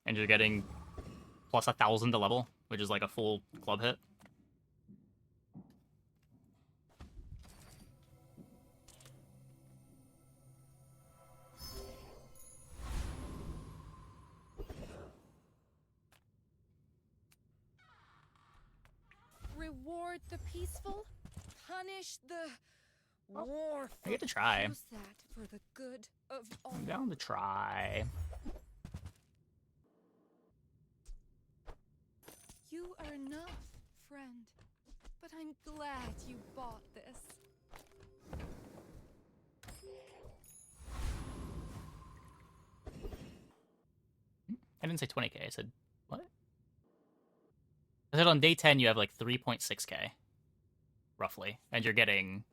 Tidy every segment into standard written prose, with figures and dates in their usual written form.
and you're getting plus 1,000 to level, which is like a full club hit. Reward the peaceful, punish the war. I get to try. Use that for the good of all. I'm down to try. You are enough, friend. But I'm glad you bought this. I didn't say 20k, I said, what? I said on day 10 you have like 3.6k, roughly, and you're getting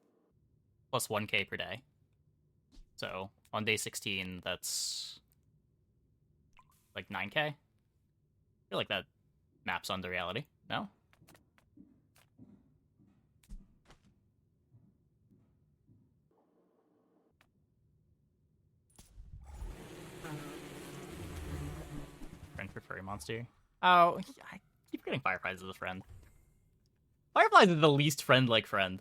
plus 1k per day. So on day 16, that's like 9k. I feel like that maps onto reality, no? Friend for furry monster. Oh, I keep forgetting Fireflies as a friend. Fireflies is the least friend-like friend.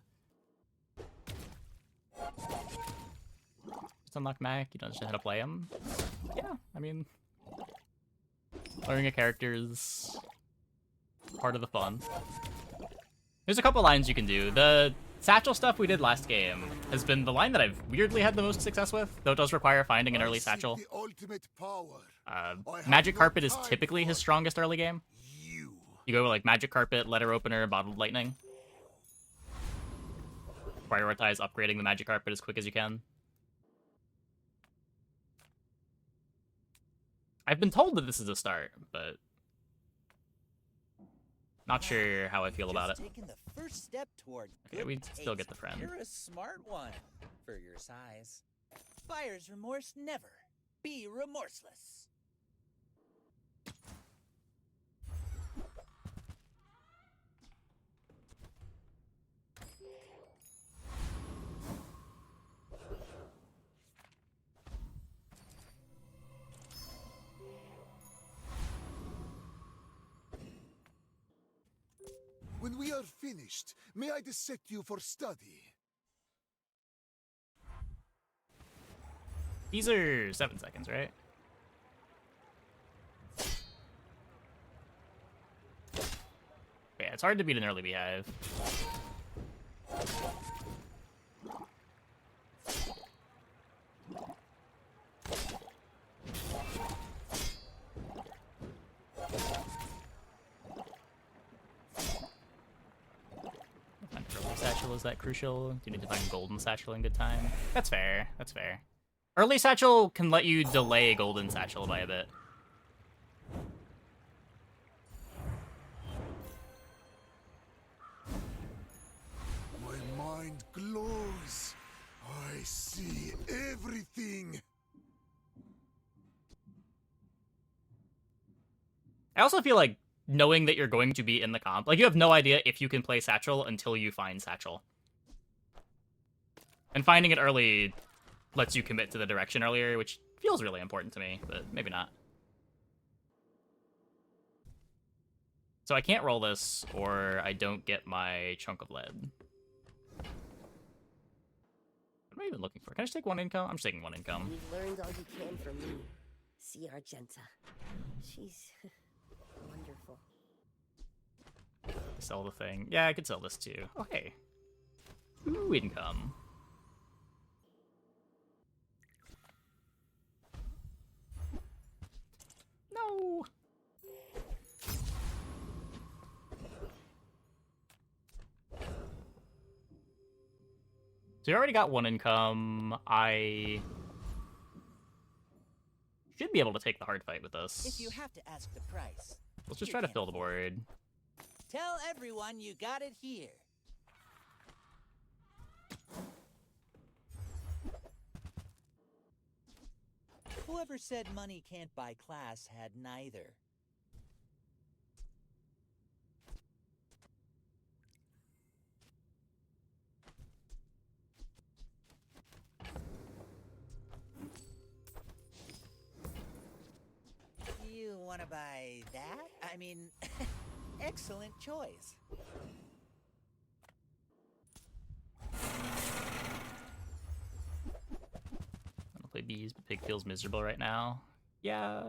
Just unlock Mac, you don't understand how to play him. Yeah, I mean, learning a character is part of the fun. There's a couple lines you can do. The satchel stuff we did last game has been the line that I've weirdly had the most success with, though it does require finding an early satchel. Magic Carpet is typically his strongest early game. You go like Magic Carpet, Letter Opener, Bottled Lightning. Prioritize upgrading the Magic Carpet as quick as you can. I've been told that this is a start, but not sure how I feel about it. Taking the first step toward Okay, we still get the friend. You're a smart one for your size. Buyer's remorse never. Be remorseless. When we are finished, may I dissect you for study? These are 7 seconds, right? Yeah, it's hard to beat an early beehive. Satchel, is that crucial? Do you need to find golden satchel in good time? That's fair. That's fair. Early satchel can let you delay golden satchel by a bit. My mind glows. I see everything. I also feel like knowing that you're going to be in the comp, like you have no idea if you can play satchel until you find satchel. And finding it early lets you commit to the direction earlier, which feels really important to me, but maybe not. So I can't roll this, or I don't get my chunk of lead. What am I even looking for? Can I just take one income? I'm just taking one income. You've learned all you can from me. See Argenta. She's wonderful. Sell the thing. Yeah, I could sell this too. Oh, hey. Ooh, income. No. So you already got one income. I should be able to take the hard fight with this. If you have to ask the price, Let's just try to fill the board. tell everyone you got it here. Whoever said money can't buy class had neither. You wanna buy that? I mean, excellent choice. I want to play bees, but pig feels miserable right now. Yeah.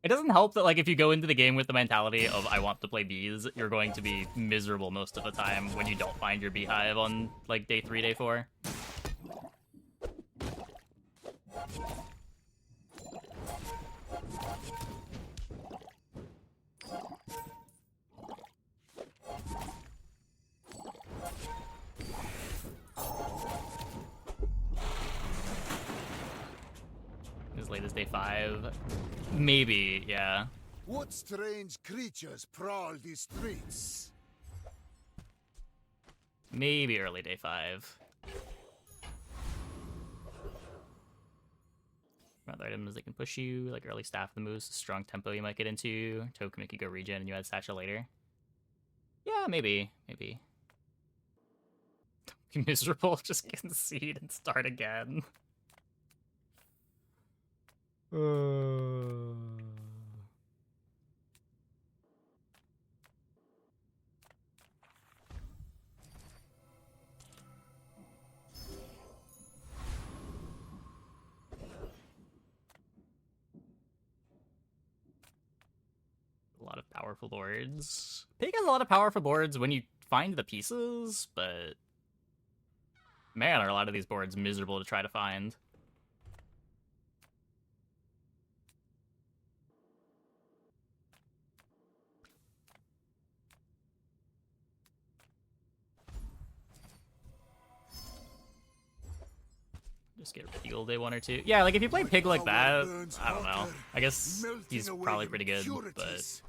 It doesn't help that, like, if you go into the game with the mentality of I want to play bees, you're going to be miserable most of the time when you don't find your beehive on, like, day 3, day 4. As late as day 5. Maybe, yeah. What strange creatures prowl these streets? Maybe early day 5. Other items that can push you, like early staff of the moves, strong tempo you might get into. Toe can make you go regen and you add satchel later. Yeah, maybe. Maybe. Be miserable, just concede and start again. A lot of powerful lords. Pig has a lot of powerful lords when you find the pieces, but man, are a lot of these boards miserable to try to find. Just get Pig day 1 or 2. Yeah, like if you play Pig like that, I don't know. I guess he's probably pretty good, but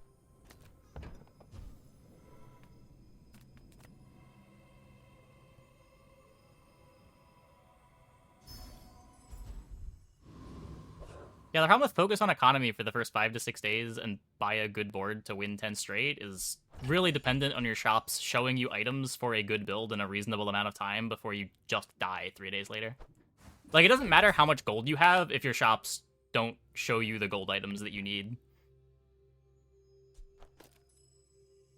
yeah, the problem with focus on economy for the first 5 to 6 days and buy a good board to win 10 straight is really dependent on your shops showing you items for a good build in a reasonable amount of time before you just die 3 days later. Like, it doesn't matter how much gold you have if your shops don't show you the gold items that you need.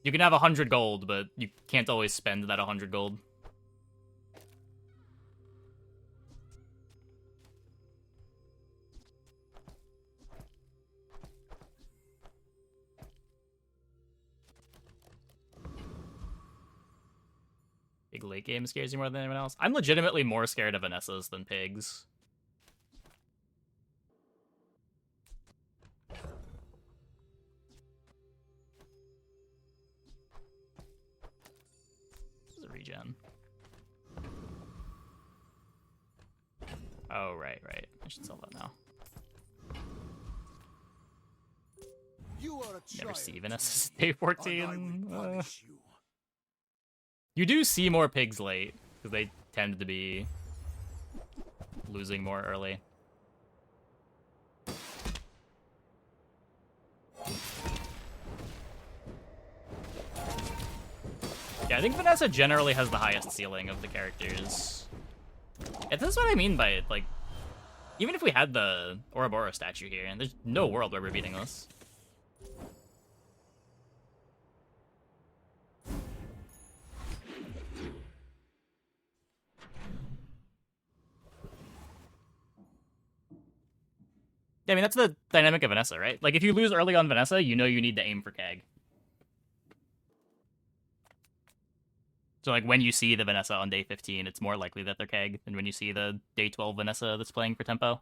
You can have 100 gold, but you can't always spend that 100 gold. Big late game scares you more than anyone else? I'm legitimately more scared of Vanessas than pigs. This is a regen. Oh, right. I should sell that now. You are a Never child, see Vanessa's day and I 14. will punish you. You do see more pigs late, because they tend to be losing more early. Yeah, I think Vanessa generally has the highest ceiling of the characters. And this is what I mean by it, like, even if we had the Ouroboros statue here, and there's no world where we're beating this. Yeah, I mean, that's the dynamic of Vanessa, right? Like, if you lose early on Vanessa, you know you need to aim for Keg. So, like, when you see the Vanessa on day 15, it's more likely that they're Keg than when you see the day 12 Vanessa that's playing for tempo.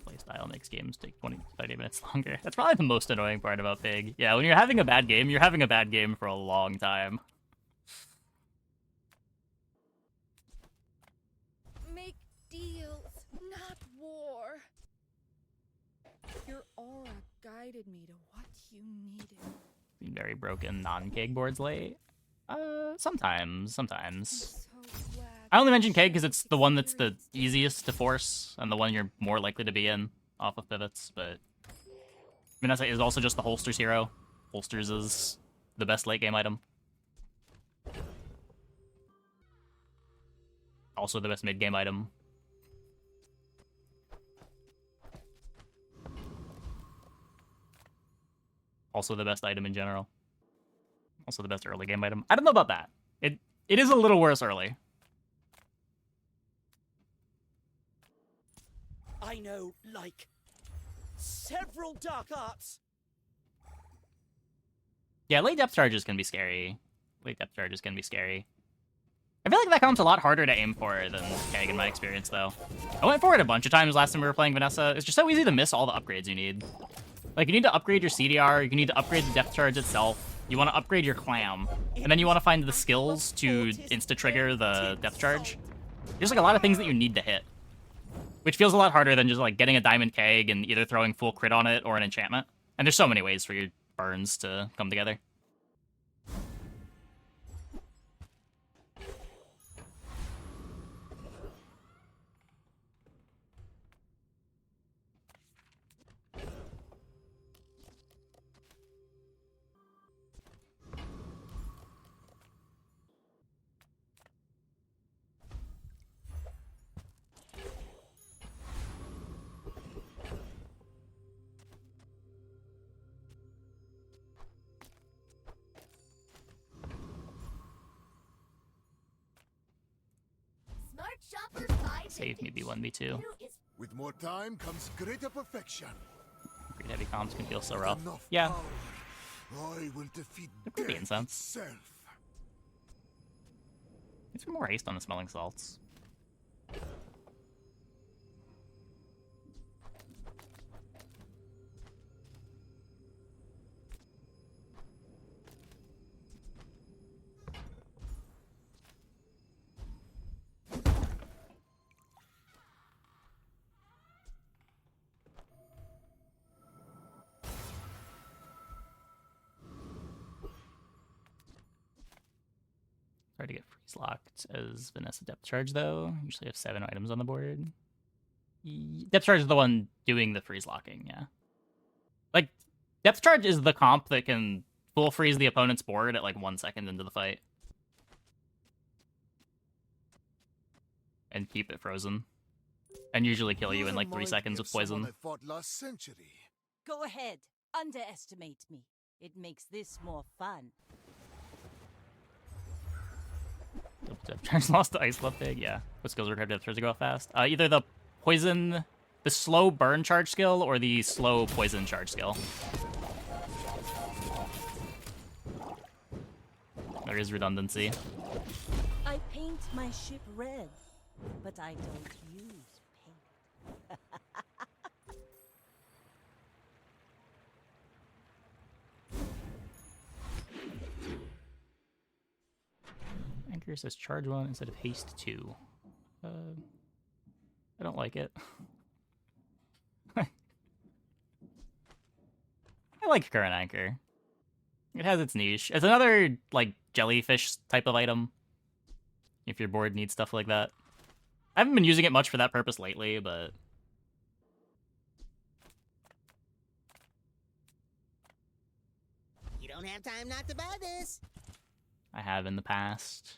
Playstyle makes games take 20 to 30 minutes longer. That's probably the most annoying part about Pig. Yeah, when you're having a bad game, you're having a bad game for a long time. Make deals, not war. Your aura guided me to what you needed. Been very broken non-Keg boards late. Sometimes. I'm so glad I only mention K because it's the one that's the easiest to force and the one you're more likely to be in off of pivots, but Vanessa is also just the holsters hero. Holsters is the best late game item. Also the best mid game item. Also the best item in general. Also the best early game item. I don't know about that. It is a little worse early. I know, like, several dark arts. Yeah, late depth charges can be scary. Late depth charges can be scary. I feel like that comes a lot harder to aim for than Keg in my experience, though. I went for it a bunch of times last time we were playing Vanessa. It's just so easy to miss all the upgrades you need. Like, you need to upgrade your CDR, you need to upgrade the depth charge itself, you want to upgrade your clam, and then you want to find the skills to insta-trigger the depth charge. There's, like, a lot of things that you need to hit. Which feels a lot harder than just, like, getting a diamond keg and either throwing full crit on it or an enchantment. And there's so many ways for your burns to come together. Save me B1B2. With more time comes greater perfection. Great heavy comms can feel so rough. Enough Yeah. power. I will defeat They're pretty death incense. itself. Need some more haste on the smelling salts. Hard to get freeze locked as Vanessa depth charge though. Usually have 7 items on the board. Depth charge is the one doing the freeze locking, yeah. Like, depth charge is the comp that can full freeze the opponent's board at like 1 second into the fight. And keep it frozen. And usually kill you in like 3 seconds with poison. I fought last century. Go ahead, underestimate me. It makes this more fun. Depth charge lost to Ice Love Pig, yeah. What skills require depth charge to go out fast? Either the poison, the slow burn charge skill, or the slow poison charge skill. There is redundancy. I paint my ship red, but I don't use paint. Anchor says charge 1 instead of haste 2. I don't like it. I like current anchor. It has its niche. It's another, like, jellyfish type of item. If your board needs stuff like that. I haven't been using it much for that purpose lately, but... You don't have time not to buy this. I have in the past.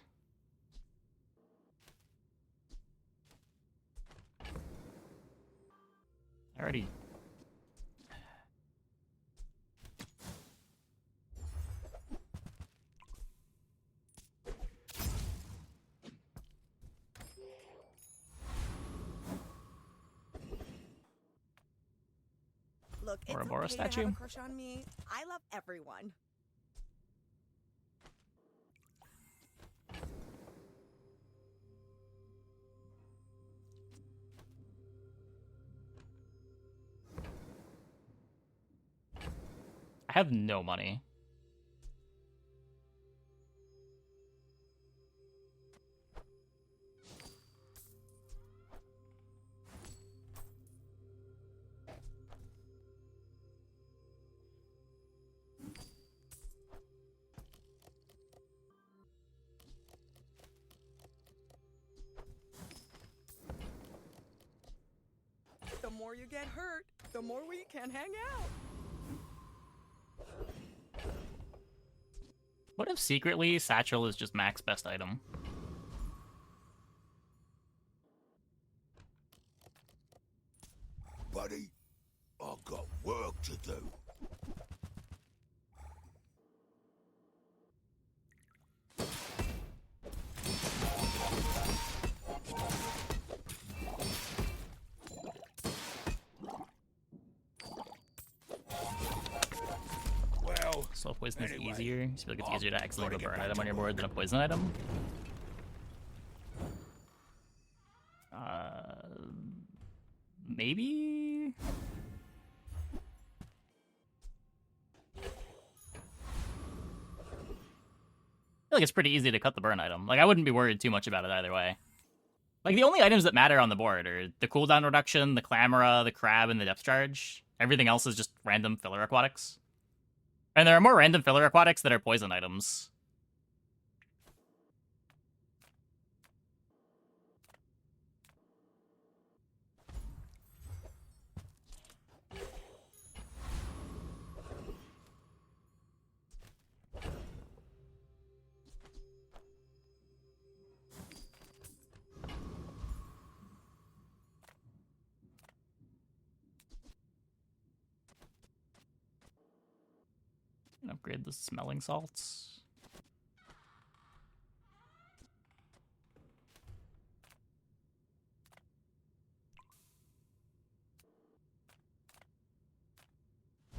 I already... Look, it's Ouroboros okay to statue? have a crush on me. I love everyone. I have no money. more you get hurt, the more we can hang out. What if secretly Satchel is just Mac's best item? Buddy, I've got work to do. Well, Slow poison is Anyway, easier. You feel like it's easier to accidentally gotta get burn back item to on your work. board than a poison item. Maybe? I feel like it's pretty easy to cut the burn item. Like, I wouldn't be worried too much about it either way. Like, the only items that matter on the board are the cooldown reduction, the Clamora, the Crab, and the Depth Charge. Everything else is just random filler aquatics. And there are more random filler aquatics that are poison items. Upgrade the smelling salts.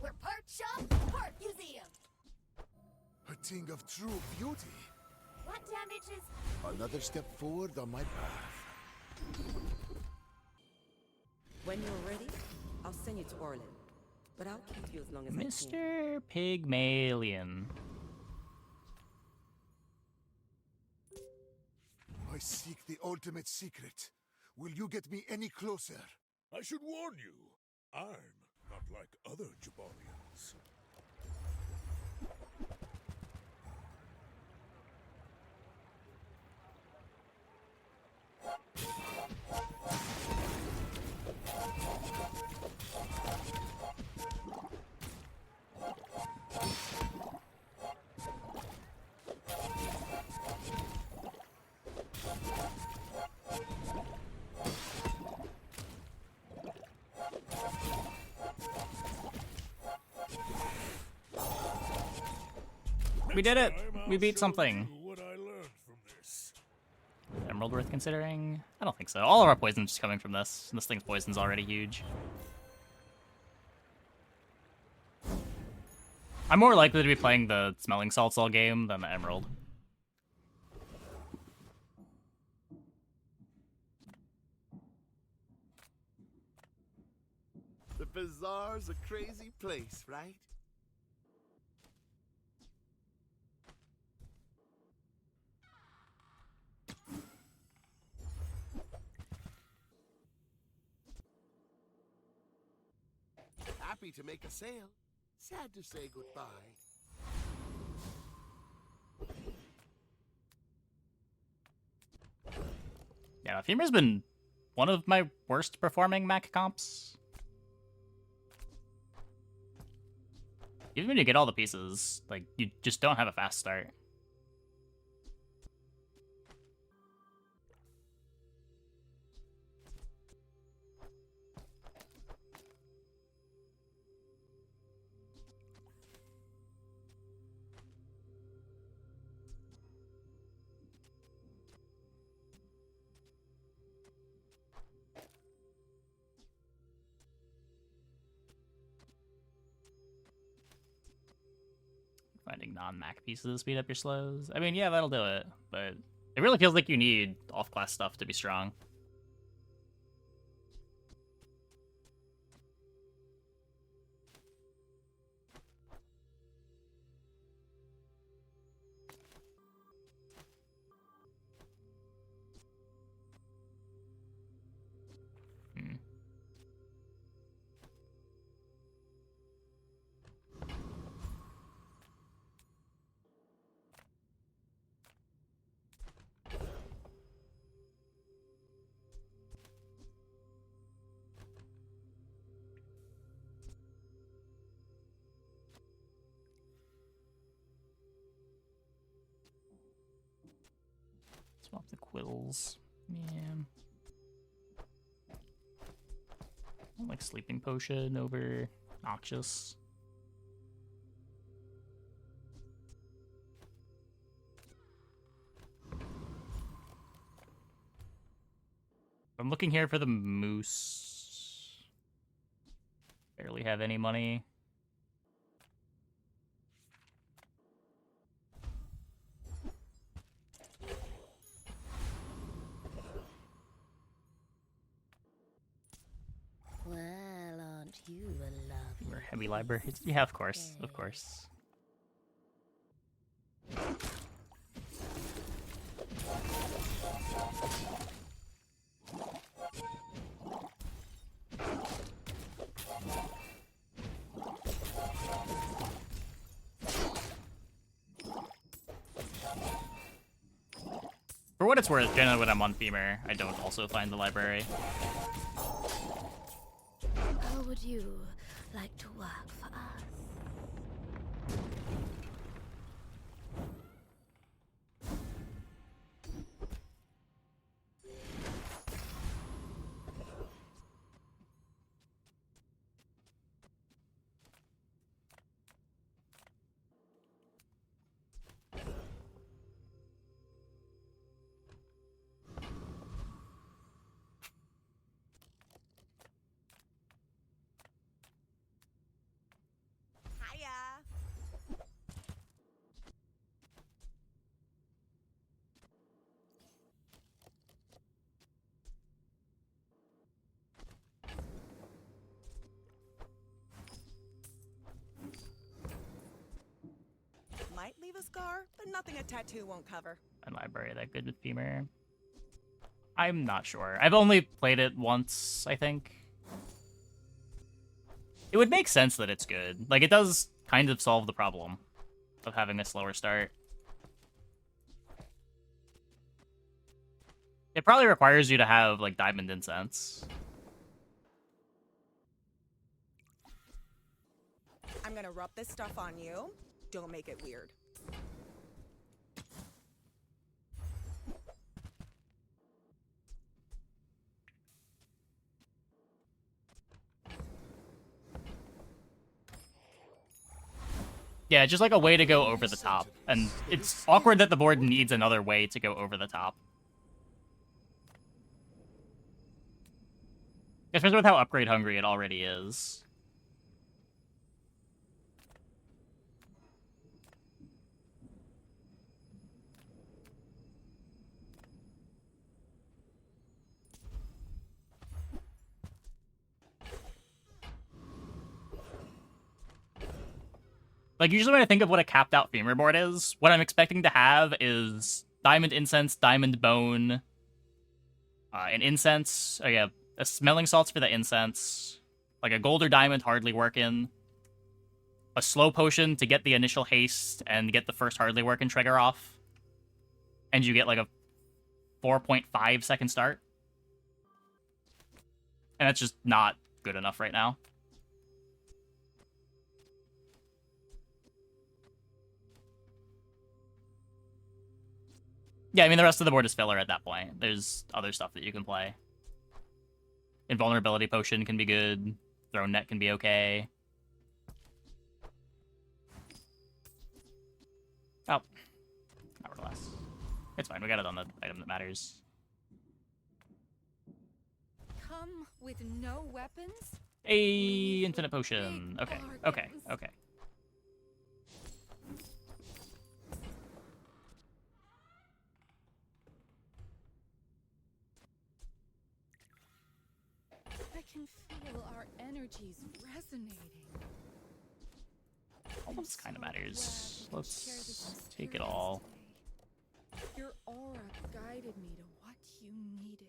We're part shop, part museum. a thing of true beauty. What damages? Another step forward on my path. When you're ready, I'll send you to Orlin. But I'll keep you as long as I can. Mr. Pygmalion. I seek the ultimate secret. Will you get me any closer? I should warn you, I'm not like other Jabarians. We did it! Next time We I'll beat show something. you what I learned from this. Emerald worth considering? I don't think so. All of our poison's just coming from this. This thing's poison's already huge. I'm more likely to be playing the smelling salts all game than the emerald. The Bazaar's a crazy place, right? Happy to make a sale. Sad to say goodbye. Yeah, Femur's been one of my worst performing Mac comps. Even when you get all the pieces, like, you just don't have a fast start. Finding non-Mac pieces to speed up your slows. I mean, yeah, that'll do it, but it really feels like you need off-class stuff to be strong. pills. Yeah. I like sleeping potion over noxious. I'm looking here for the moose. Barely have any money. Well, aren't you a lovely Or heavy library. Yeah, of course. Of course. For what it's worth, generally when I'm on Femur, I don't also find the library. How would you like to work for us? Hiya. Might leave a scar, but nothing a tattoo won't cover. And library that good with Femur? I'm not sure. I've only played it once, I think. It would make sense that it's good. Like, it does kind of solve the problem of having a slower start. It probably requires you to have, like, Diamond Incense. I'm gonna rub this stuff on you. Don't make it weird. Yeah, just like a way to go over the top. And it's awkward that the board needs another way to go over the top. Especially with how upgrade hungry it already is. Like, usually when I think of what a capped out Femur board is, what I'm expecting to have is Diamond Incense, Diamond Bone, an Incense, yeah, a Smelling Salts for the Incense, like a Gold or Diamond hardly working, a Slow Potion to get the initial haste and get the first hardly working trigger off, and you get like a 4.5 second start. And that's just not good enough right now. Yeah, I mean, the rest of the board is filler at that point. There's other stuff that you can play. Invulnerability Potion can be good. Throne Net can be okay. Oh. Nevertheless. It's fine, we got it on the item that matters. Come with no weapons? A Infinite Potion. Big Okay, bargains. okay, okay. I can feel our energies resonating. All I'm this kind of so matters. glad we could share this Let's take it experience all. today. Your aura guided me to what you needed.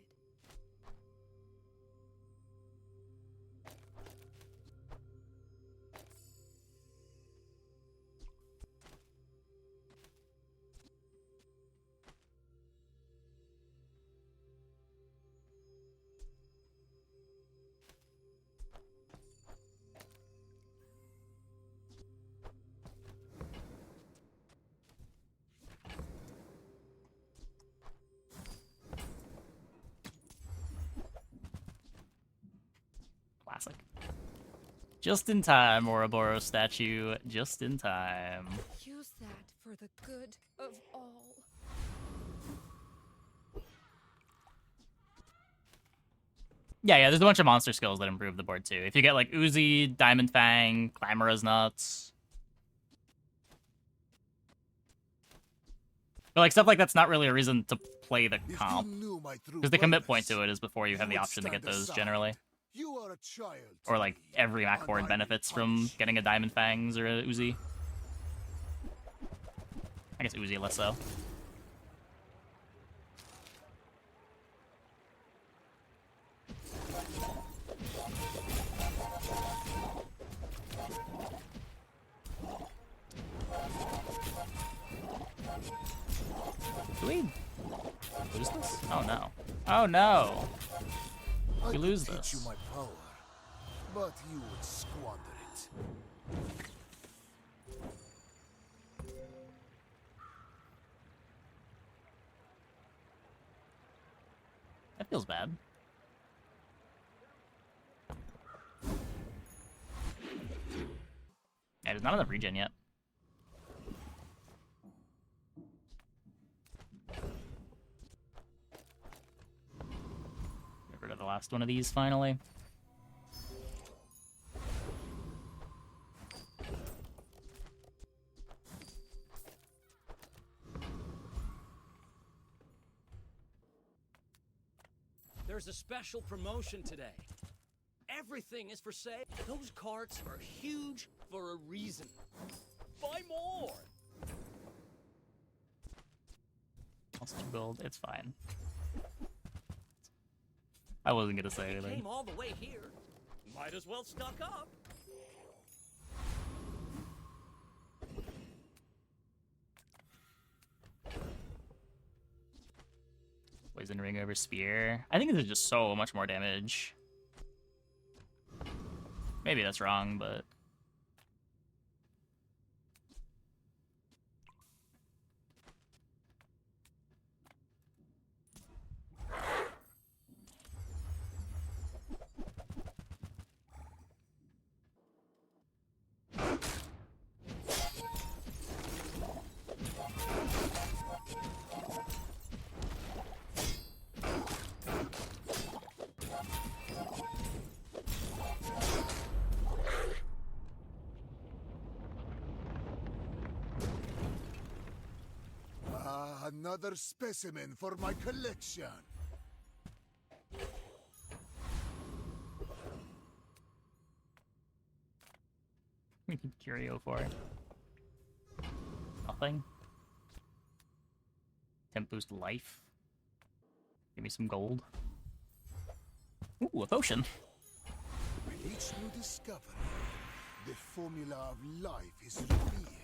Classic. Just in time, Ouroboros statue. Just in time. Use that for the good of all. Yeah, there's a bunch of monster skills that improve the board too. If you get like Uzi, Diamond Fang, Clamora's Nuts. But like stuff like that's not really a reason to play the comp. Because the commit point to it is before you have the option to get those generally. You are a child. Or like every Mac board benefits from getting a Diamond Fangs or a Uzi. I guess Uzi less so. Do we lose this? Oh no. Oh no! We lose teach this. you my power, but you would squander it. That feels bad. Yeah, there's not enough regen yet. Get rid of the last one of these finally. There's a special promotion today. Everything is for sale. Those carts are huge for a reason. Buy more! Also 2 gold, it's fine. I wasn't gonna say anything. Came all the way here. Might as well stock up. Poison ring over spear. I think this is just so much more damage. Maybe that's wrong, but... Another specimen for my collection. We need Curio for it. Nothing. Temp boost life. Give me some gold. Ooh, a potion. With each new discovery, the formula of life is revealed.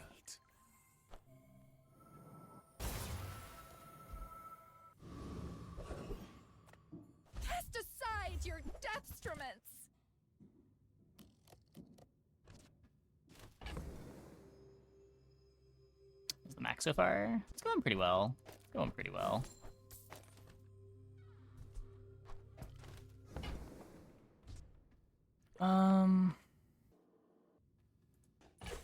Cast aside your deathstruments! Is the max so far? It's going pretty well. Going pretty well.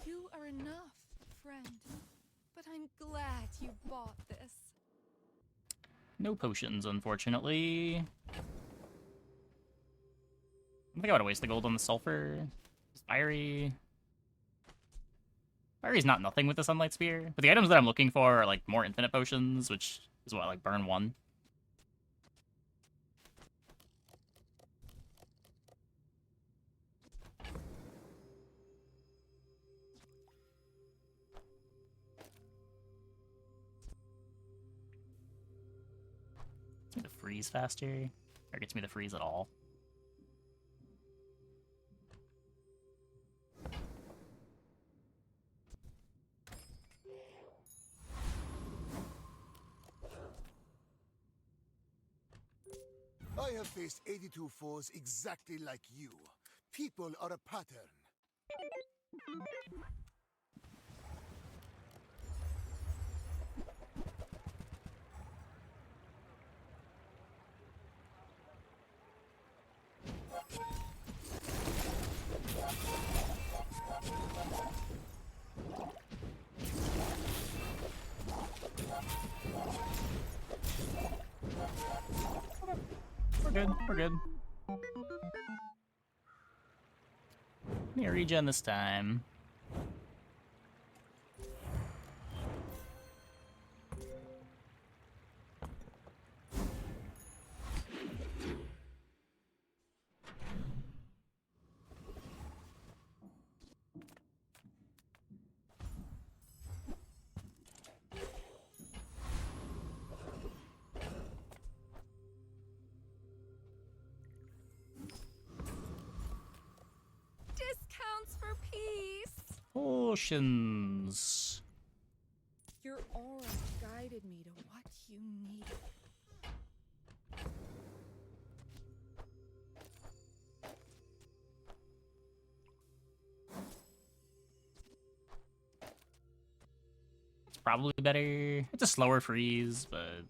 You are enough, friend. But I'm glad you bought this. No potions, unfortunately. I don't think I would waste the gold on the sulfur. Fiery. Fiery's not nothing with the Sunlight Spear, but the items that I'm looking for are like more infinite potions, which is what, like burn 1. The freeze faster, or gets me the freeze at all. I have faced 82 foes exactly like you. People are a pattern. We're good. We're good. Let me regen this time. Discounts for peace. Potions. Your aura guided me to what you needed. It's probably better. It's a slower freeze, but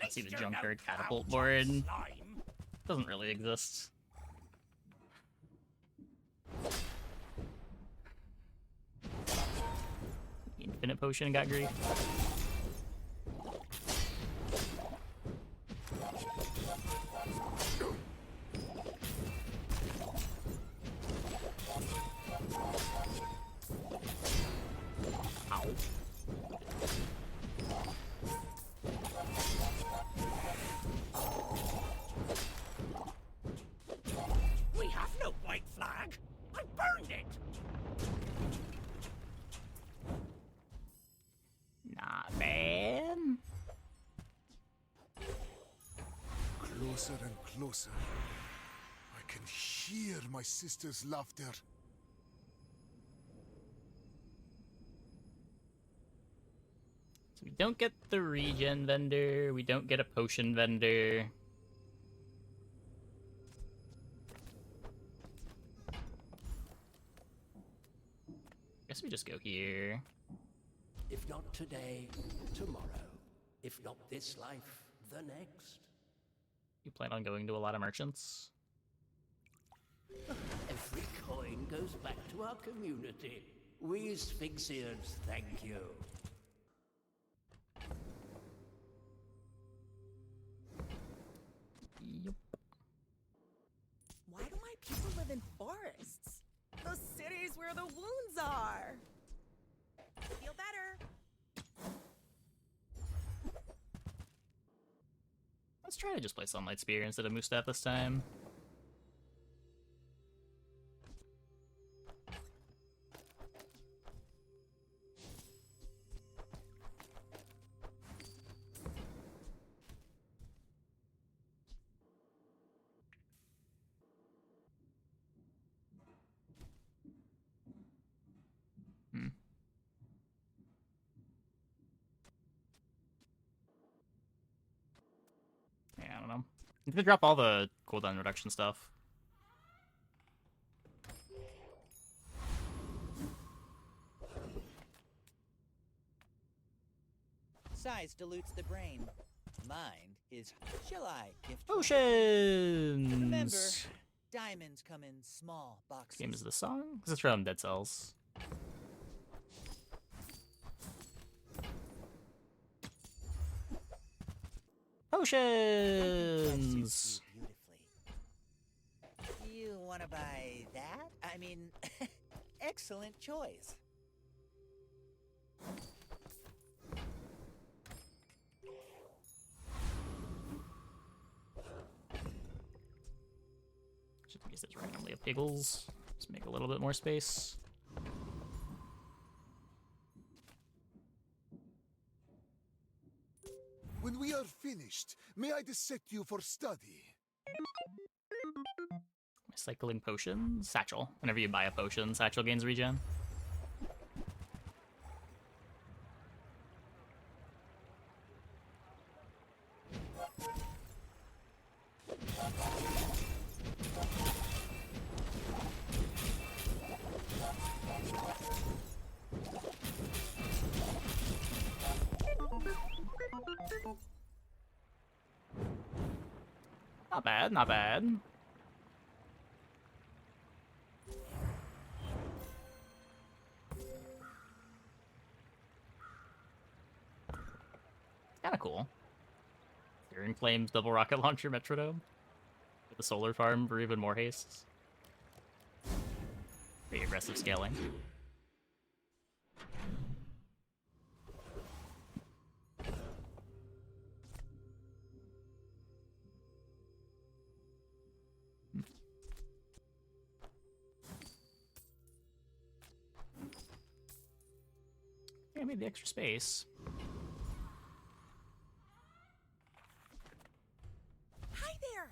let's see the junkyard catapult board. Doesn't really exist. Infinite potion got grief. Ow. We have no white flag. I burned it. Not bad. Closer and closer. I can hear my sister's laughter. So we don't get the regen vendor. We don't get a potion vendor. Guess we just go here. If not today, tomorrow. If not this life, the next. You plan on going to a lot of merchants? Every coin goes back to our community. We Sphinxians thank you. Yep. Why do my people live in forests? Those cities where the wounds are. Feel better. Let's try to just play Sunlight Spear instead of Moose this time. Yeah, I don't know. You could drop all the cooldown reduction stuff. Size dilutes the brain. Mind is. Shall I gift? Potions! Remember, diamonds come in small boxes. Game is the song? This is from Dead Cells. Potions! You want to buy that? I mean, excellent choice. Just use this randomly of piggles. Just make a little bit more space. When we are finished, may I dissect you for study? Cycling potion? Satchel. Whenever you buy a potion, Satchel gains regen. Not bad, not bad. Kinda cool. Searing Flames, double rocket launcher, metronome. With the solar farm for even more haste. Pretty aggressive scaling. Yeah, I made the extra space. Hi there!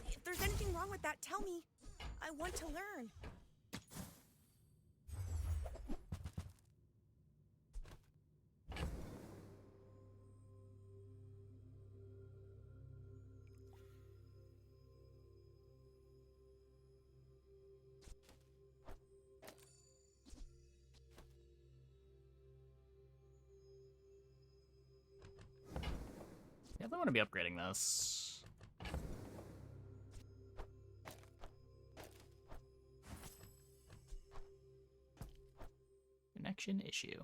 If there's anything wrong with that, tell me. I want to learn. Yeah, I want to be upgrading this. Connection issue.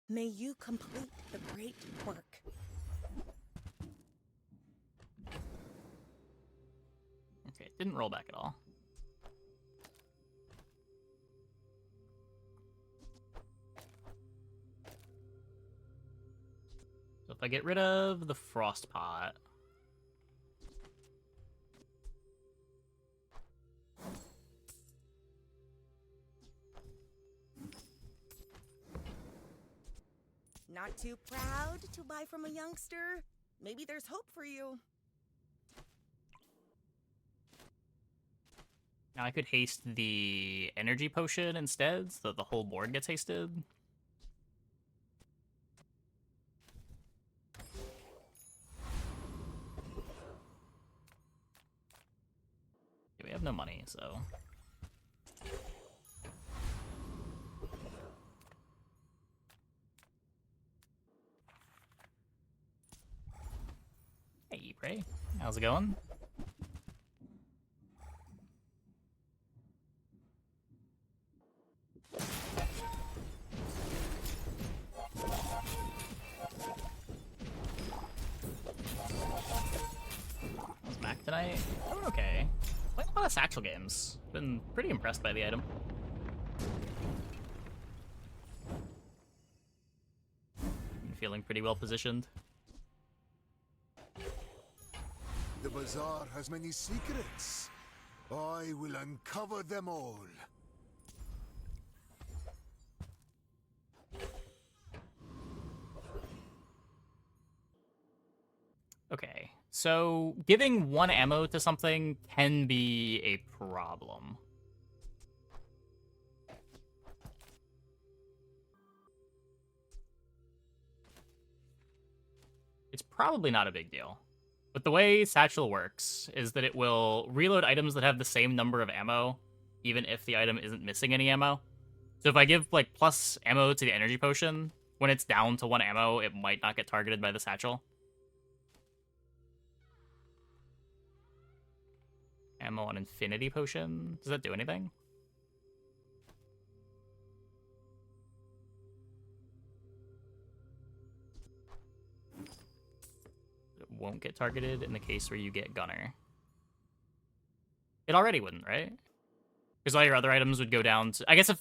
May you complete the great work. Okay, it didn't roll back at all. So if I get rid of the frost pot, Not too proud to buy from a youngster? Maybe there's hope for you. now I could haste the energy potion instead, so that the whole board gets hasted. Okay, we have no money, so... Hey, Prey. How's it going? How's Mac tonight? Doing okay. Playing a lot of Satchel games. Been pretty impressed by the item. Been feeling pretty well positioned. The Bazaar has many secrets. I will uncover them all. Okay, so giving one ammo to something can be a problem. It's probably not a big deal. But the way Satchel works is that it will reload items that have the same number of ammo, even if the item isn't missing any ammo. So if I give, like, plus ammo to the energy potion, when it's down to 1 ammo, it might not get targeted by the Satchel. Ammo on Infinity Potion. Does that do anything? It won't get targeted in the case where you get Gunner. It already wouldn't, right? Because all your other items would go down to... I guess if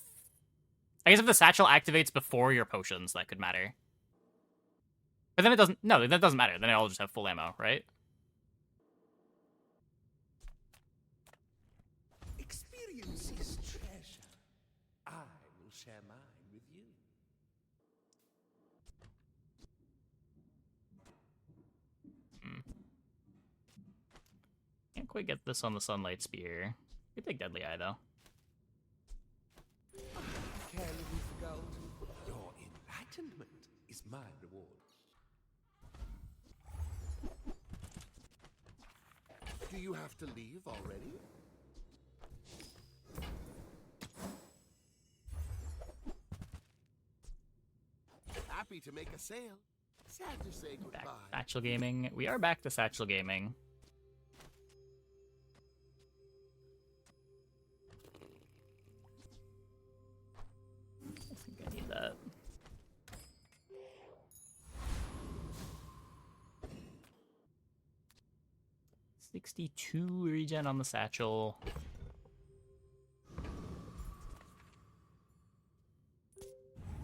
the Satchel activates before your potions, that could matter. But then it doesn't... No, that doesn't matter. Then they all just have full ammo, right? Experience is treasure. I will share mine with you. Can't quite get this on the Sunlight Spear. Could take Deadly Eye, though. Care you for gold? Your enlightenment is my reward. Do you have to leave already? Happy to make a sale. Sad to say goodbye. Back to Satchel Gaming. We are back to Satchel Gaming. I think I need that. $62 regen on the satchel.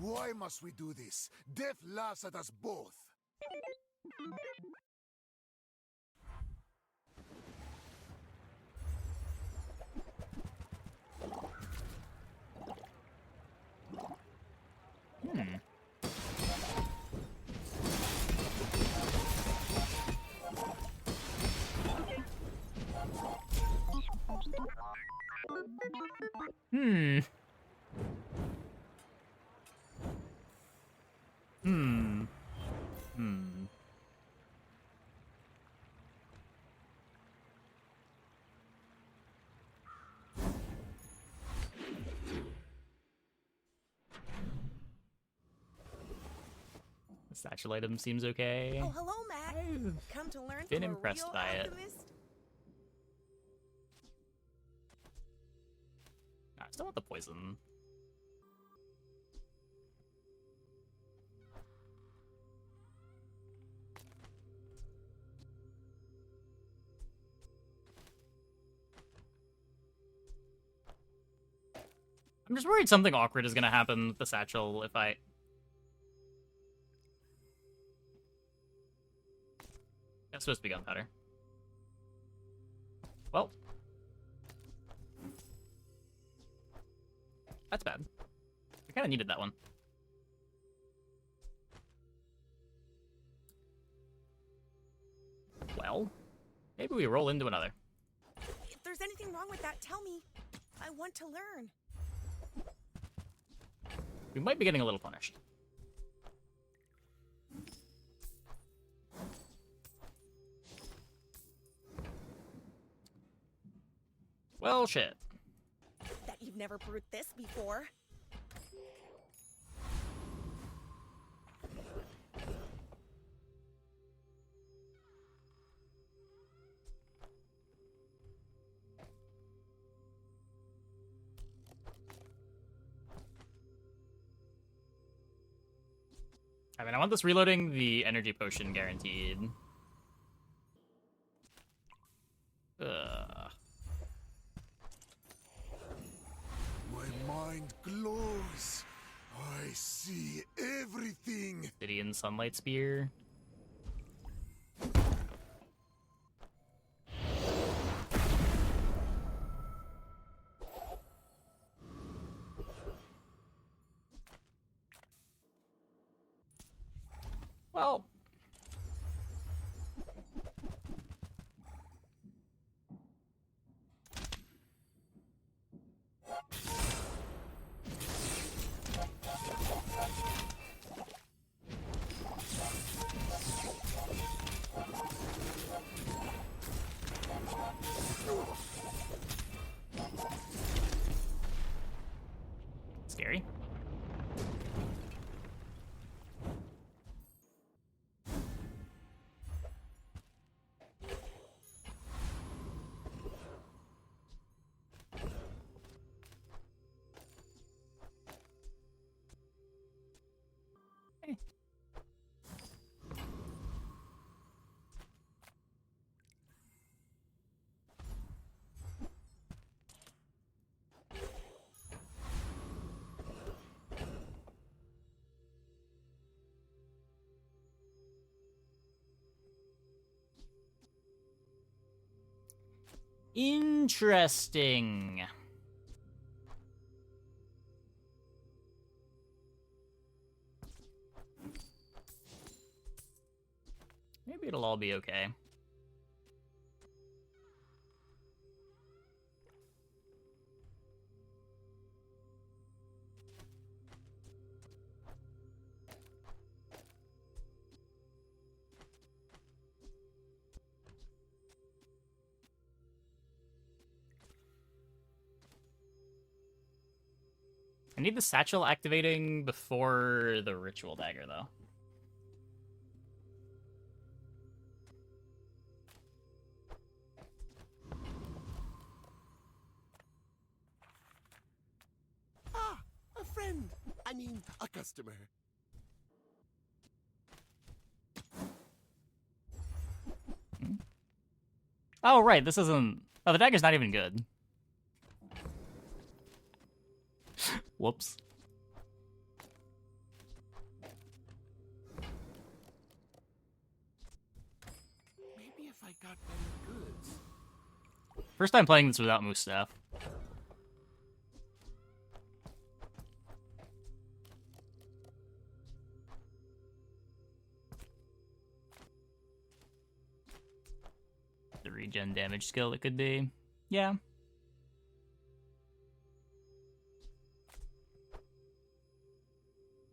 Why must we do this? Death laughs at us both. The satchel item seems okay. Oh, hello, Matt. Come to learn Been from impressed a real by it. alchemist? I still want the poison. I'm just worried something awkward is gonna happen with the satchel if I... That's supposed to be gunpowder. Well. That's bad. I kind of needed that one. Well, maybe we roll into another. If there's anything wrong with that, tell me. I want to learn. We might be getting a little punished. Well, shit. That you've never brewed this before. I mean, I want this reloading the energy potion guaranteed. Ugh. My mind glows. I see everything. Obsidian Sunlight Spear. Well. Scary. Interesting. Maybe it'll all be okay. I need the satchel activating before the ritual dagger, though. customer. Oh, right, this isn't... Oh, the dagger's not even good. Whoops. Maybe if I got better goods. First time playing this without moose staff. The regen damage skill it could be. Yeah.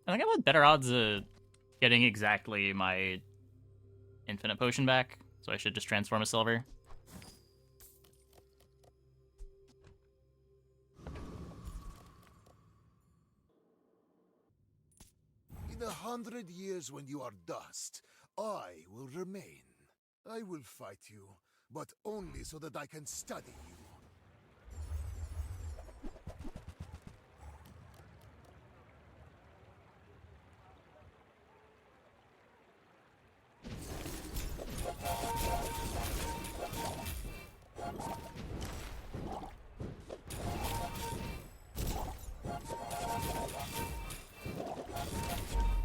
I think I have better odds of getting exactly my infinite potion back, so I should just transform a silver. In 100 years when you are dust, I will remain. I will fight you, but only so that I can study you.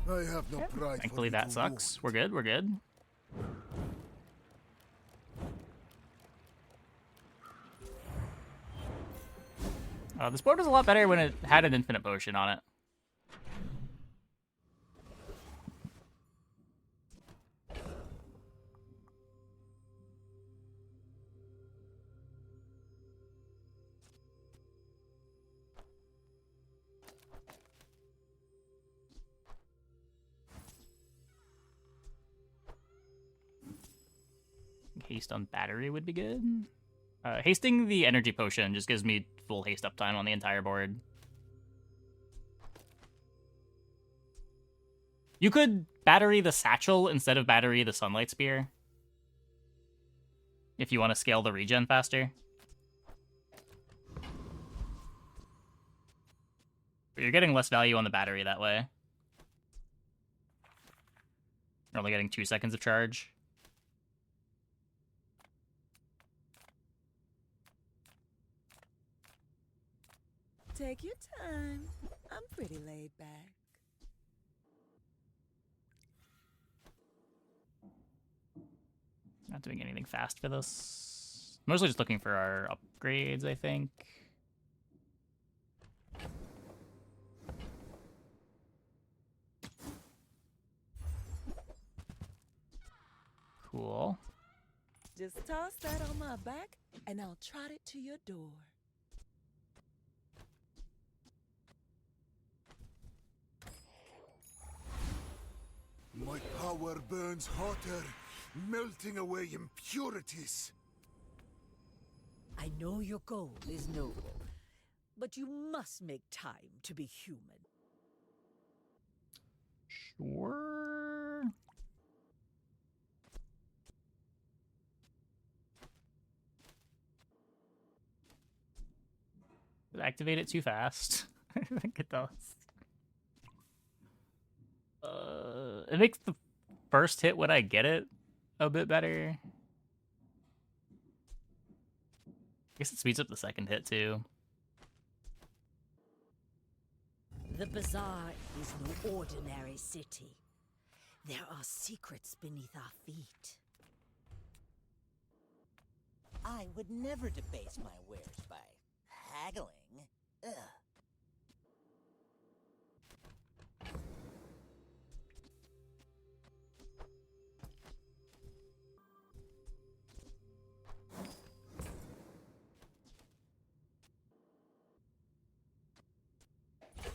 I have no pride. Thankfully for that little sucks. We're good, we're good. This board was a lot better when it had an infinite potion on it. Haste on battery would be good. Hasting the energy potion just gives me full haste uptime on the entire board. You could battery the satchel instead of battery the sunlight spear, if you want to scale the regen faster. But you're getting less value on the battery that way. You're only getting 2 seconds of charge. Take your time. I'm pretty laid back. Not doing anything fast for this. Mostly just looking for our upgrades, I think. Cool. Just toss that on my back, and I'll trot it to your door. My power burns hotter, melting away impurities. I know your goal is noble, but you must make time to be human. Sure. Did I activate it too fast? I think it does. It makes the first hit when I get it a bit better. I guess it speeds up the second hit too. The Bazaar is no ordinary city. There are secrets beneath our feet. I would never debase my wares by haggling. Ugh.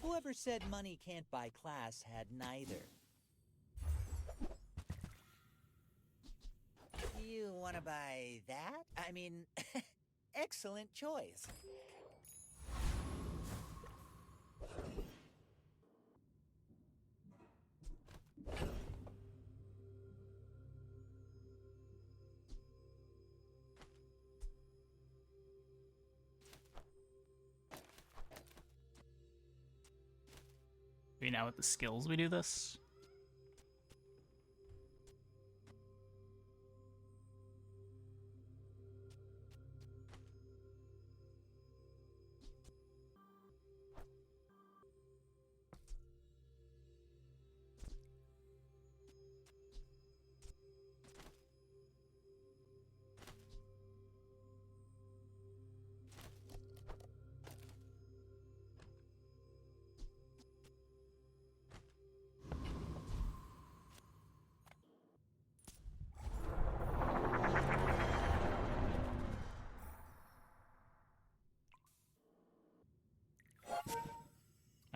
Whoever said money can't buy class had neither. You want to buy that? I mean, excellent choice. Maybe now with the skills we do this.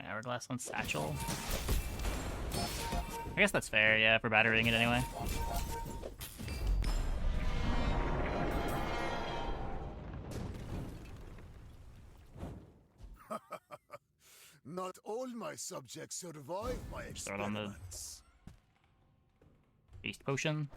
Hourglass on satchel. I guess that's fair, yeah, for battering it anyway. Not all my subjects survive my Start on the experiments. beast potion.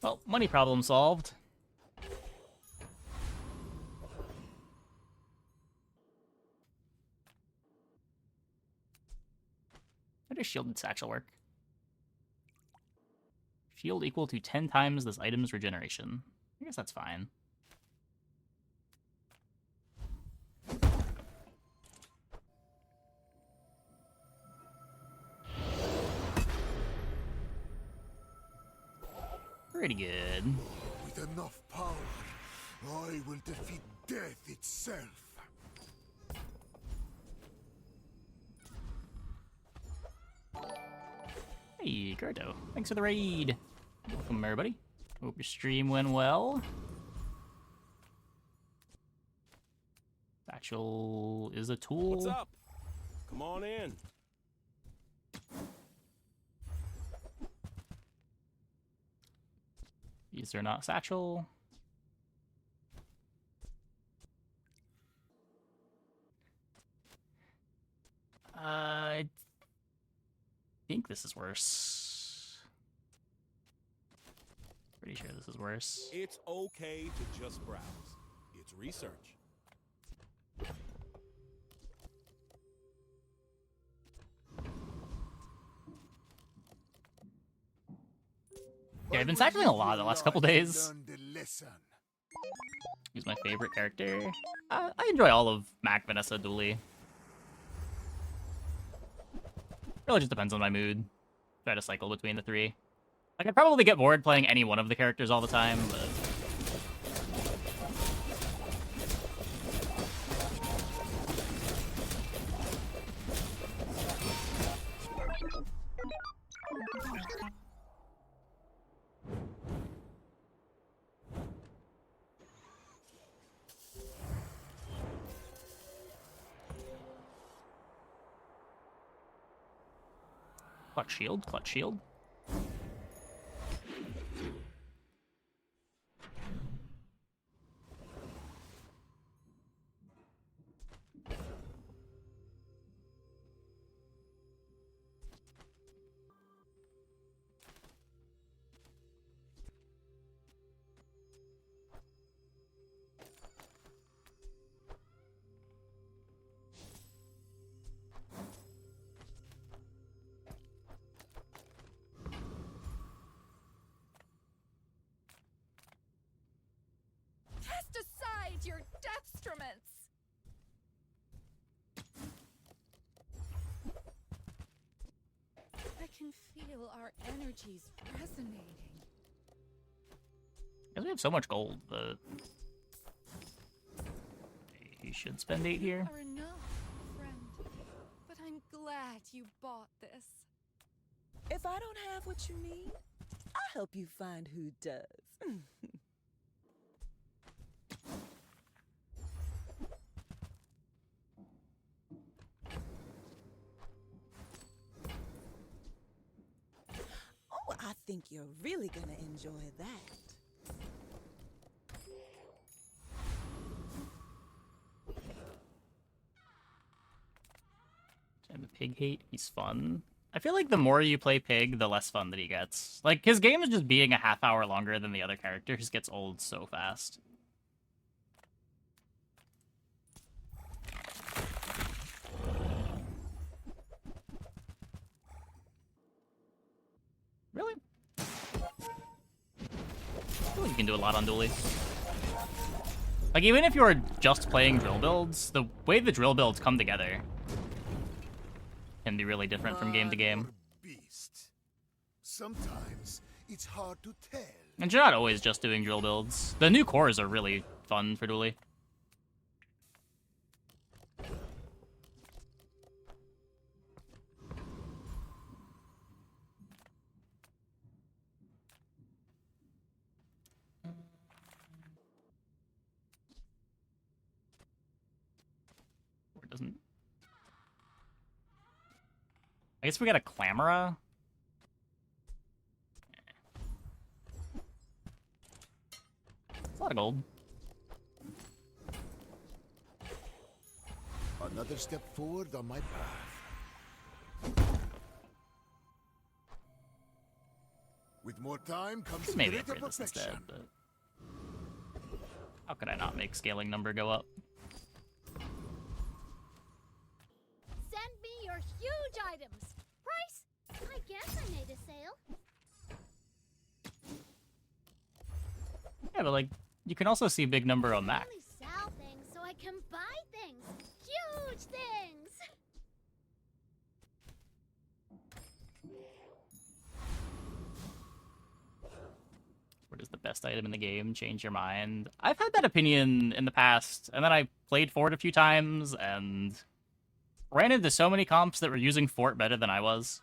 Well, money problem solved. How does shielded satchel work? Shield equal to 10 times this item's regeneration. I guess that's fine. Pretty good. With enough power, I will defeat death itself. Hey, Gerdo. Thanks for the raid. Welcome, everybody. Hope your stream went well. Satchel is a tool. What's up? Come on in. These are not satchel. I think this is worse. Pretty sure this is worse. It's okay to just browse. It's research. Yeah, I've been satcheling a lot the last couple days. He's my favorite character. I enjoy all of Mac, Vanessa, Dooley. Really just depends on my mood. Try to cycle between the three. Like, I'd probably get bored playing any one of the characters all the time, but... Clutch shield, clutch shield. Cast aside your deathstruments! I can feel our energies resonating. Because we have so much gold, but... You should spend 8 here. Are enough, friend. But I'm glad you bought this. If I don't have what you need, I'll help you find who does. Oh, I think you're really gonna enjoy that. Time to Pig hate. He's fun. I feel like the more you play Pig, the less fun that he gets. Like, his game is just being a half hour longer than the other characters gets old so fast. Really? I feel like you can do a lot on Dually. Like, even if you're just playing drill builds, the way the drill builds come together can be really different from game to game. Beast. Sometimes it's hard to tell. And you're not always just doing drill builds. The new cores are really fun for Dually. Or doesn't... I guess we got a Clamora. It's a lot of gold. Another step forward on my path. With more time comes Maybe greater upgrade this perfection. instead, but... How could I not make scaling number go up? Send me your huge items. Price? I guess I made a sale. Yeah, but like, you can also see big number on Mac. I only sell things so I can buy things. Huge things. What is the best item in the game? Change your mind. I've had that opinion in the past, and then I played Fort a few times, and ran into so many comps that were using Fort better than I was.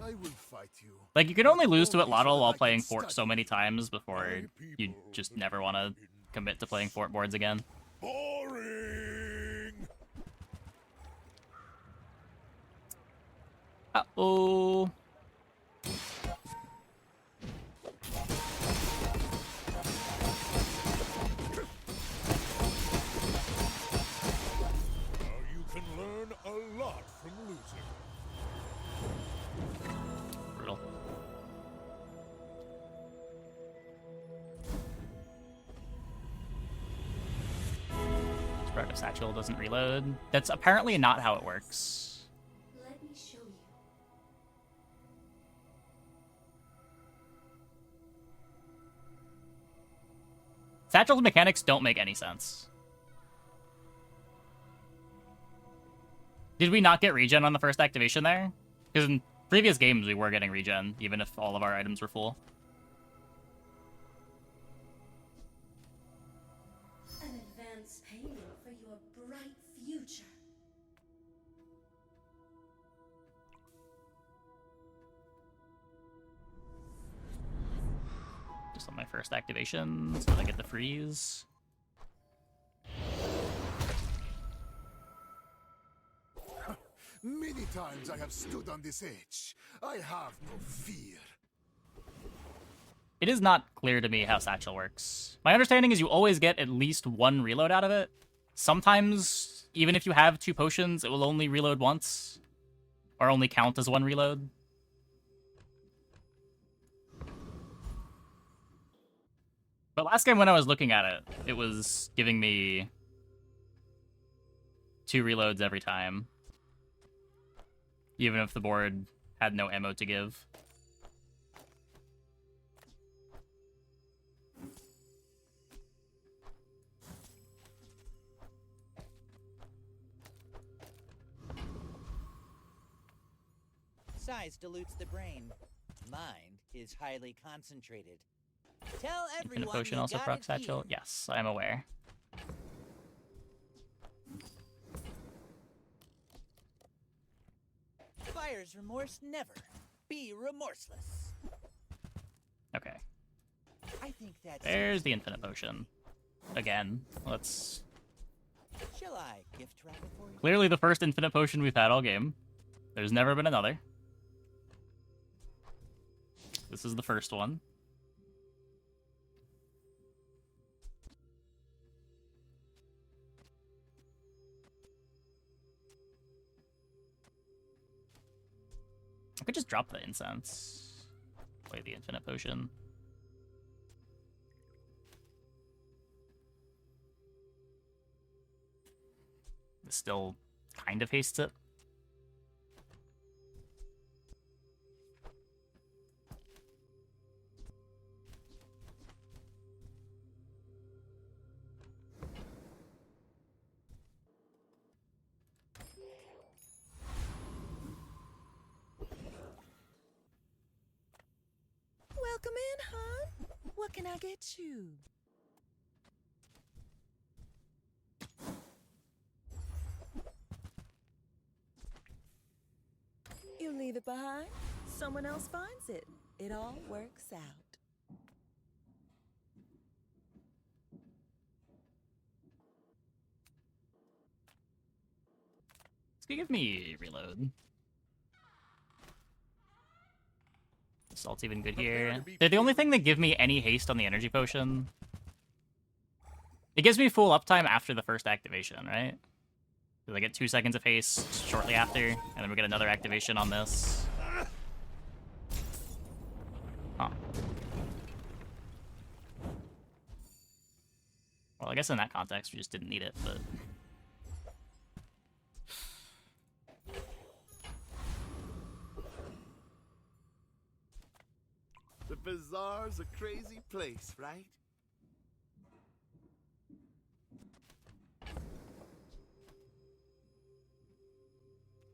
I will fight you. Like, you can only lose to it Lotto while playing Fort so many times before you just never want to commit to playing Fort boards again. Boring. Uh-oh. Now you can learn a lot from losing. Brutal. Sprout of Satchel doesn't reload. That's apparently not how it works. Let me show you. Satchel's mechanics don't make any sense. Did we not get regen on the first activation there? Because in previous games we were getting regen, even if all of our items were full. An advance payment for your bright future. Just on my first activation, so I get the freeze. Many times I have stood on this edge. I have no fear. It is not clear to me how Satchel works. My understanding is you always get at least one reload out of it. Sometimes, even if you have 2 potions, it will only reload once. Or only count as 1 reload. But last game when I was looking at it, it was giving me 2 reloads every time. Even if the board had no ammo to give. Size dilutes the brain. Mind is highly concentrated. Tell everyone Infinite Potion you also got procs it Satchel? here. Yes, I'm aware. Buyer's remorse never. Be remorseless. Okay. I think that's... There's the Infinite Potion. Again, let's... Shall I gift wrap it for you? Clearly the first Infinite Potion we've had all game. There's never been another. This is the first one. drop the incense. Play the infinite potion. This still kind of hastes it. Welcome in, hon. What can I get you? You leave it behind, someone else finds it. It all works out. It's gonna give me reload. Salt's even good here. They're the only thing that give me any haste on the energy potion. It gives me full uptime after the first activation, right? Because I get 2 seconds of haste shortly after, and then we get another activation on this. Huh. Well, I guess in that context, we just didn't need it, but... The Bazaar's a crazy place, right?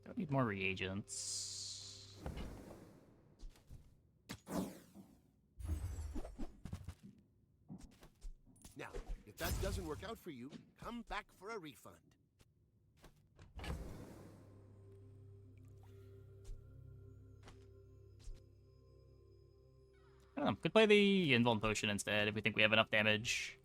Don't need more reagents. Now, if that doesn't work out for you, come back for a refund. I don't know, could play the Invuln Potion instead if we think we have enough damage.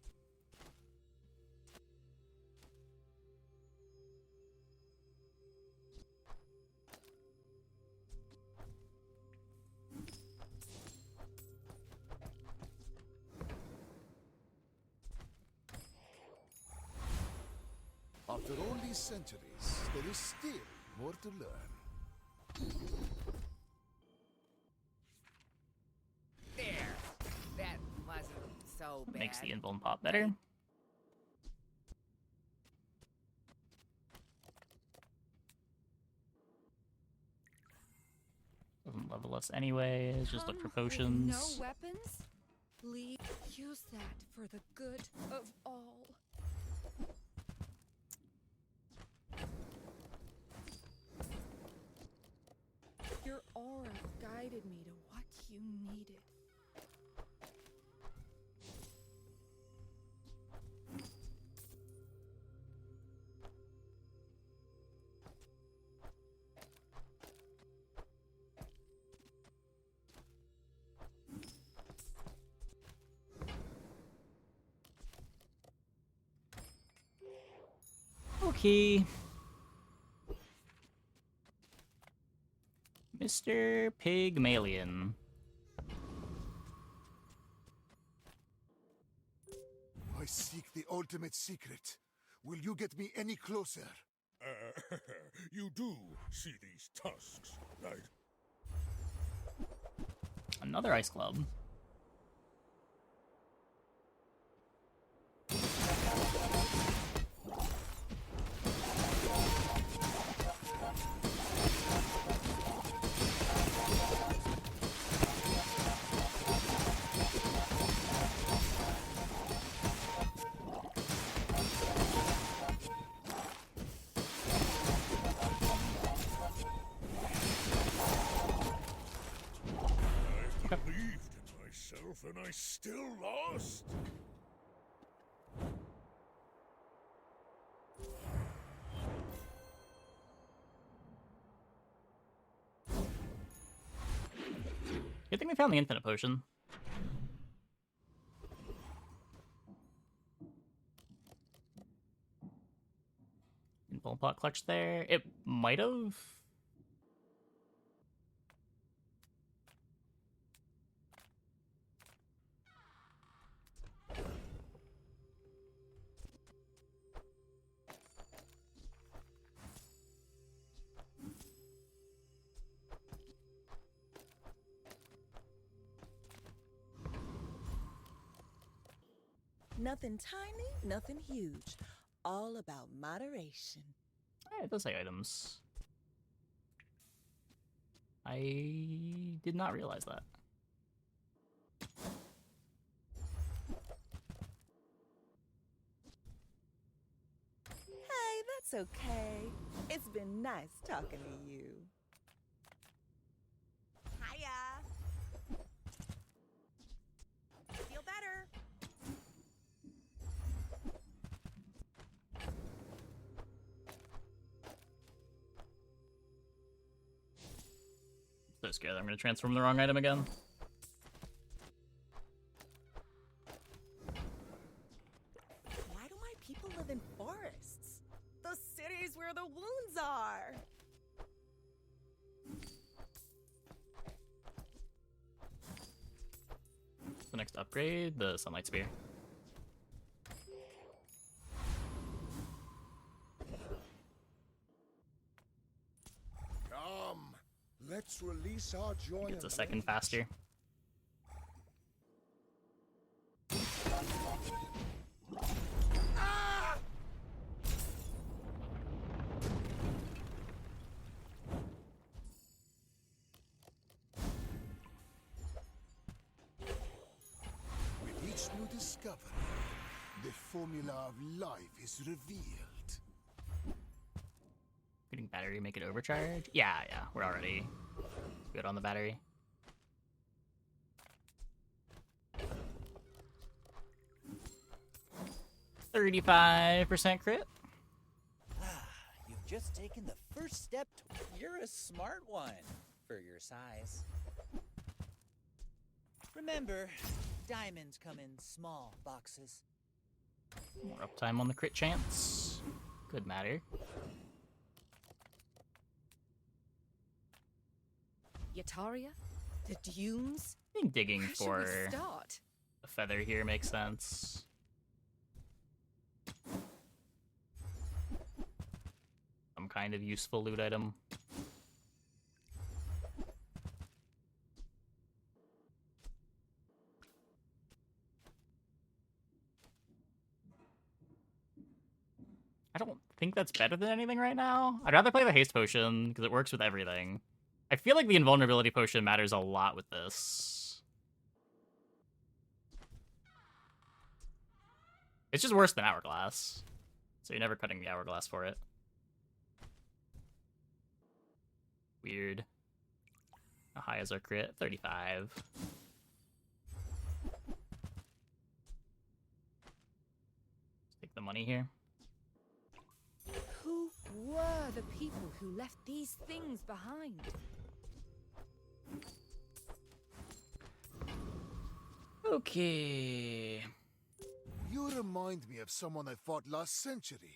After all these centuries, there is still more to learn. There. That wasn't so bad. Makes the Invuln pop better. Doesn't level us anyways, just look for potions. No weapons? Use that for the good of all. Your aura guided me to what you needed. Okay. Mr. Pygmalion. I seek the ultimate secret. Will you get me any closer? You do see these tusks, right? Another ice club. I believed in myself and I still lost. Good thing we found the infinite potion. Invuln pot clutch there. It might have. Nothing tiny, nothing huge. All about moderation. It does say items. I did not realize that. Hey, that's okay. It's been nice talking to you. Hiya. Feel better. So scared I'm gonna transform the wrong item again. Why do my people live in forests? The cities where the wounds are. The next upgrade, the Sunlight Spear. Come, let's release our joy. It's a second faster. With each new discovery, the formula of life is revealed. Getting battery, make it overcharge? Yeah, we're already good on the battery. %35% crit. You've just taken the first step. You're a smart one for your size. Remember, diamonds come in small boxes. More uptime on the crit chance. Could matter. Yataria? The dunes? I think digging Where should for we start? a feather here makes sense. Some kind of useful loot item. I don't think that's better than anything right now. I'd rather play the haste potion because it works with everything. I feel like the invulnerability potion matters a lot with this. It's just worse than Hourglass. So you're never cutting the Hourglass for it. Weird. How high is our crit? 35. Take the money here. Who were the people who left these things behind? Okay. You remind me of someone I fought last century.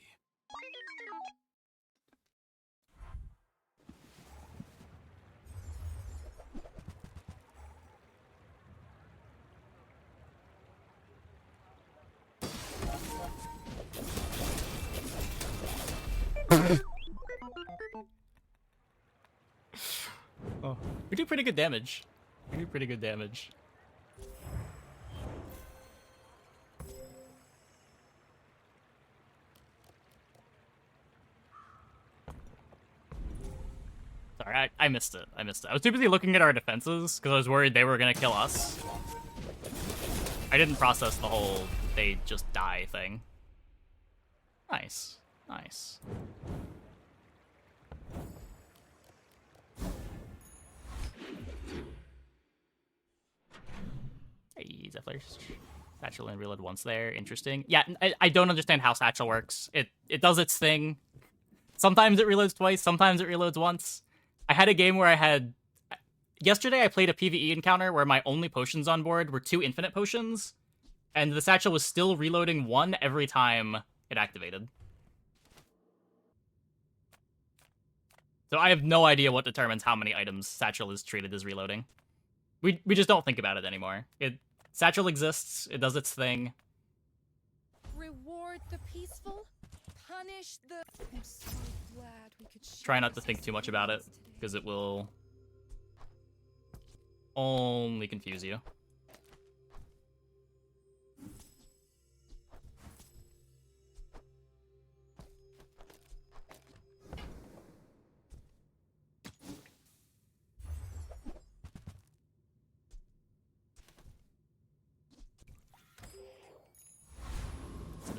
Oh, we do pretty good damage. We do pretty good damage. Sorry, I missed it. I missed it. I was too busy looking at our defenses because I was worried they were gonna kill us. I didn't process the whole they just die thing. Nice. Nice. Hey, Zephyr. Satchel and reload once there. Interesting. Yeah, I don't understand how Satchel works. It does its thing. Sometimes it reloads twice, sometimes it reloads once. I had a game where I had... Yesterday I played a PvE encounter where my only potions on board were 2 infinite potions, and the Satchel was still reloading 1 every time it activated. So I have no idea what determines how many items Satchel is treated as reloading. We just don't think about it anymore. Satchel exists, it does its thing. Reward the peaceful, punish the... I'm so glad we could Try not to think too much about it, because it will only confuse you.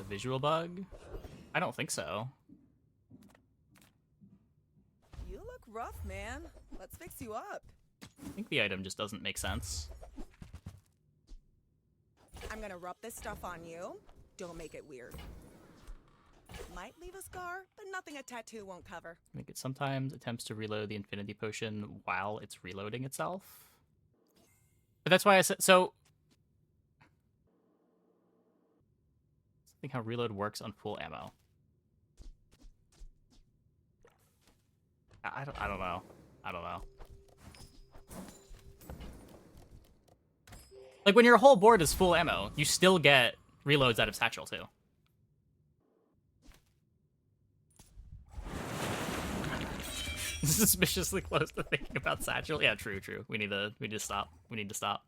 visual bug? I don't think so. You look rough, man. Let's fix you up. I think the item just doesn't make sense. I'm gonna rub this stuff on you. Don't make it weird. Might leave a scar, but nothing a tattoo won't cover. I think it sometimes attempts to reload the infinity potion while it's reloading itself. But that's why I said, so I think how reload works on full ammo. I don't know. I don't know. Like, when your whole board is full ammo, you still get reloads out of satchel, too. Suspiciously close to thinking about satchel. Yeah, true. We need to stop. We need to stop.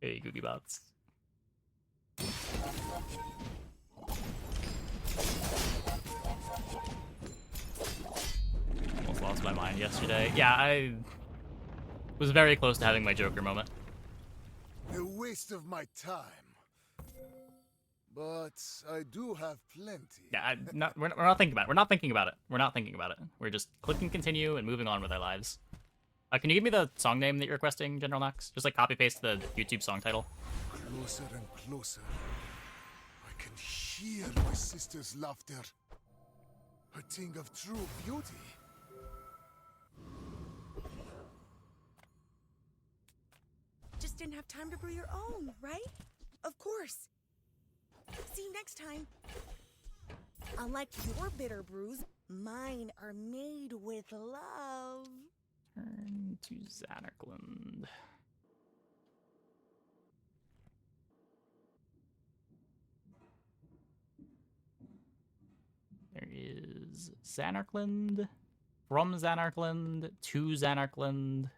Hey, Googie Bots. Almost lost my mind yesterday. Yeah, I was very close to having my Joker moment. A waste of my time. But I do have plenty. Yeah, we're not thinking about it. We're not thinking about it. We're not thinking about it. We're just clicking continue and moving on with our lives. Can you give me the song name that you're requesting, General Knox? Just like copy paste the YouTube song title. Closer and closer. I can hear my sister's laughter. A thing of true beauty. Just didn't have time to brew your own, right? Of course. See you next time. Unlike your bitter brews, mine are made with love. Turn to Xanarkland. There is Xanarkland, from Xanarkland, to Xanarkland.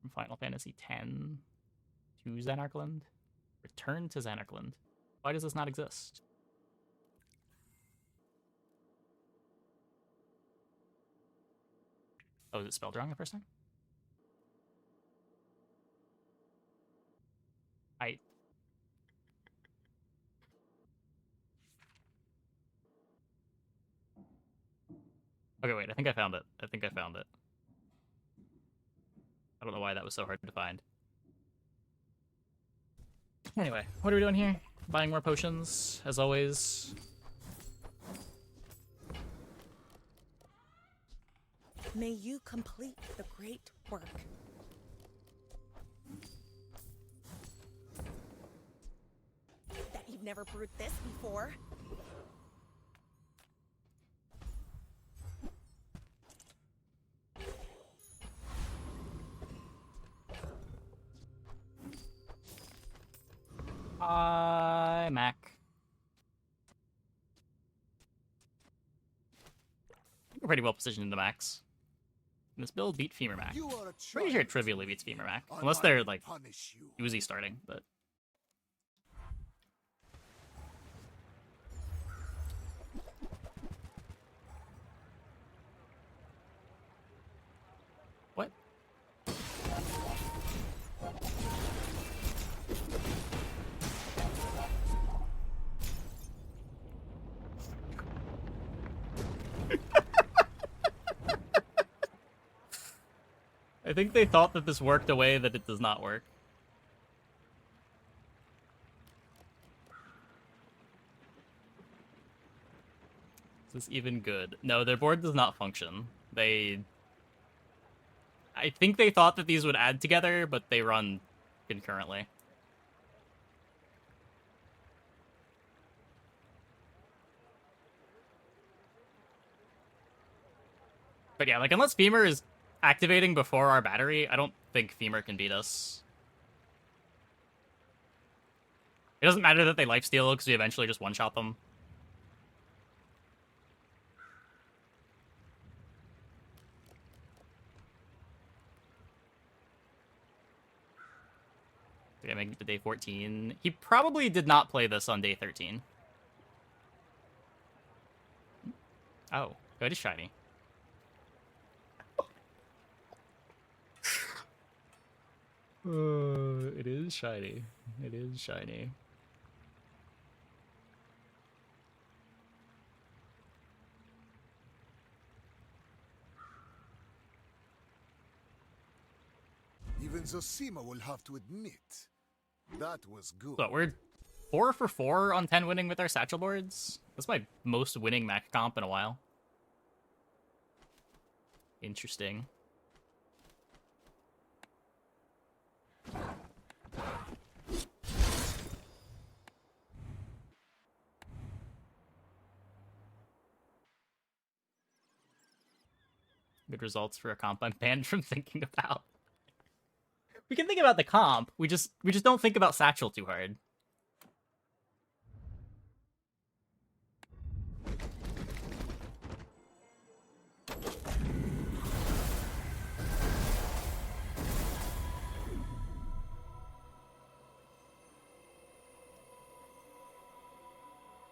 From Final Fantasy X to Xanarkland. Return to Xanarkland. Why does this not exist? Oh, is it spelled wrong the first time? Okay, wait, I think I found it. I don't know why that was so hard to find. Anyway, what are we doing here? Buying more potions, as always. May you complete the great work. Bet you've never brewed this before. Hi, Mac. We're pretty well positioned in the Max. Can this build beat Femur Mac? Pretty sure it trivially beats Femur Mac. Unless they're, like, Uzi starting, but... What? I think they thought that this worked a way that it does not work. Is this even good? No, their board does not function. I think they thought that these would add together, but they run concurrently. But yeah, like, unless Femur is activating before our battery, I don't think Femur can beat us. It doesn't matter that they lifesteal because we eventually just one-shot them. Okay, making it to day 14. He probably did not play this on day 13. Oh, it is shiny. It is shiny. It is shiny. Even Zosima will have to admit, that was good. So we're 4 for 4 on 10 winning with our satchel boards. That's my most winning mech comp in a while. Interesting. Good results for a comp I'm banned from thinking about. We can think about the comp. We just don't think about satchel too hard.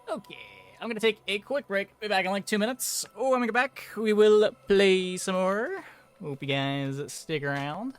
Okay, I'm gonna take a quick break. Be back in like 2 minutes. Oh, when we get back, we will play some more. Hope you guys stick around.